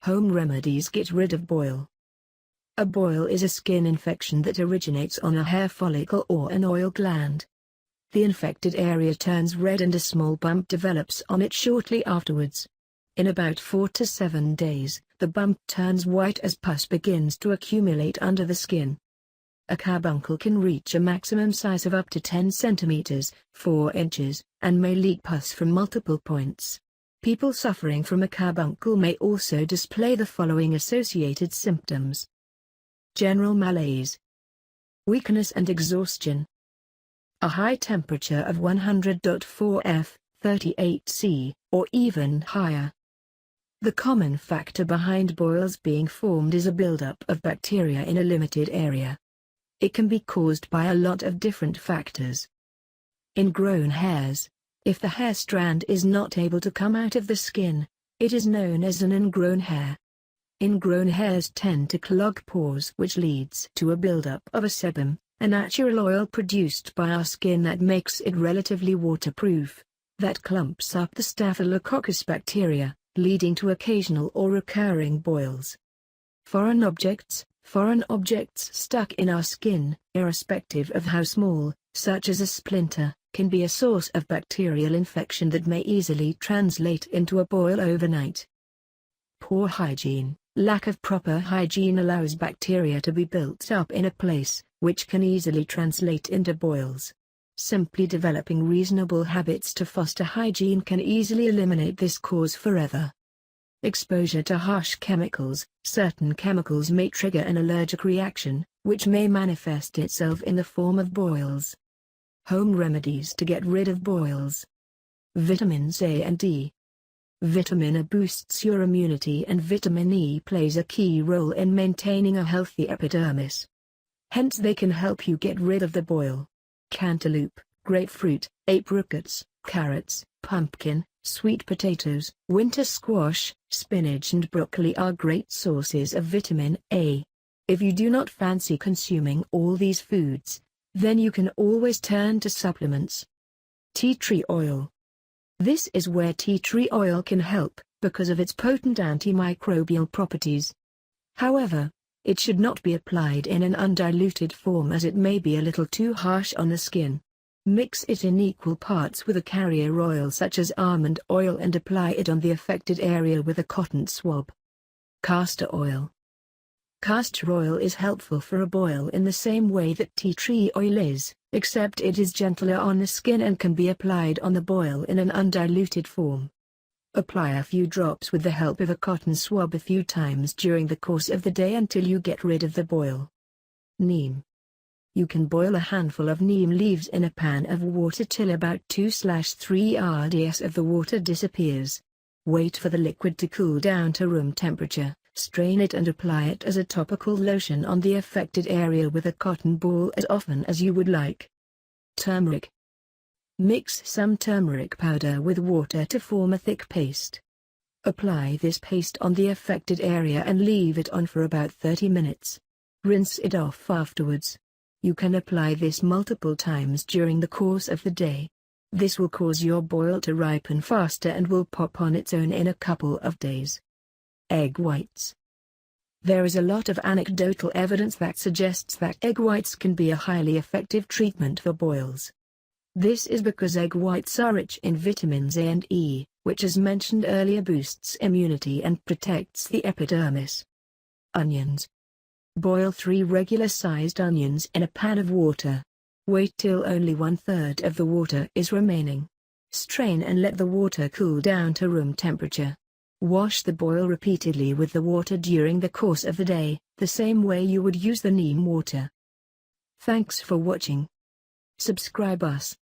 Home remedies get rid of boil. A boil is a skin infection that originates on a hair follicle or an oil gland. The infected area turns red and a small bump develops on it shortly afterwards. In about 4 to 7 days, the bump turns white as pus begins to accumulate under the skin. A carbuncle can reach a maximum size of up to 10 centimeters, 4 inches, and may leak pus from multiple points. People suffering from a carbuncle may also display the following associated symptoms: general malaise, weakness and exhaustion, a high temperature of 100.4 F, 38 C, or even higher. The common factor behind boils being formed is a buildup of bacteria in a limited area. It can be caused by a lot of different factors. Ingrown hairs. If the hair strand is not able to come out of the skin, it is known as an ingrown hair. Ingrown hairs tend to clog pores, which leads to a buildup of a sebum, a natural oil produced by our skin that makes it relatively waterproof, that clumps up the Staphylococcus bacteria, leading to occasional or recurring boils. Foreign objects stuck in our skin, irrespective of how small, such as a splinter, can be a source of bacterial infection that may easily translate into a boil overnight. Poor hygiene. Lack of proper hygiene allows bacteria to be built up in a place, which can easily translate into boils. Simply developing reasonable habits to foster hygiene can easily eliminate this cause forever. Exposure to harsh chemicals. Certain chemicals may trigger an allergic reaction, which may manifest itself in the form of boils. Home remedies to get rid of boils. Vitamins A and D. Vitamin A boosts your immunity and vitamin E plays a key role in maintaining a healthy epidermis. Hence they can help you get rid of the boil. Cantaloupe, grapefruit, apricots, carrots, pumpkin, sweet potatoes, winter squash, spinach and broccoli are great sources of vitamin A. If you do not fancy consuming all these foods, then you can always turn to supplements. Tea tree oil. This is where tea tree oil can help, because of its potent antimicrobial properties. However, it should not be applied in an undiluted form as it may be a little too harsh on the skin. Mix it in equal parts with a carrier oil such as almond oil and apply it on the affected area with a cotton swab. Castor oil. Castor oil is helpful for a boil in the same way that tea tree oil is, except it is gentler on the skin and can be applied on the boil in an undiluted form. Apply a few drops with the help of a cotton swab a few times during the course of the day until you get rid of the boil. Neem. You can boil a handful of neem leaves in a pan of water till about 2-3 rds of the water disappears. Wait for the liquid to cool down to room temperature. Strain it and apply it as a topical lotion on the affected area with a cotton ball as often as you would like. Turmeric. Mix some turmeric powder with water to form a thick paste. Apply this paste on the affected area and leave it on for about 30 minutes. Rinse it off afterwards. You can apply this multiple times during the course of the day. This will cause your boil to ripen faster and will pop on its own in a couple of days. Egg whites. There is a lot of anecdotal evidence that suggests that egg whites can be a highly effective treatment for boils. This is because egg whites are rich in vitamins A and E, which as mentioned earlier boosts immunity and protects the epidermis. Onions. Boil 3 regular-sized onions in a pan of water. Wait till only 1/3 of the water is remaining. Strain and let the water cool down to room temperature. Wash the boil repeatedly with the water during the course of the day, the same way you would use the neem water. Thanks for watching. Subscribe us.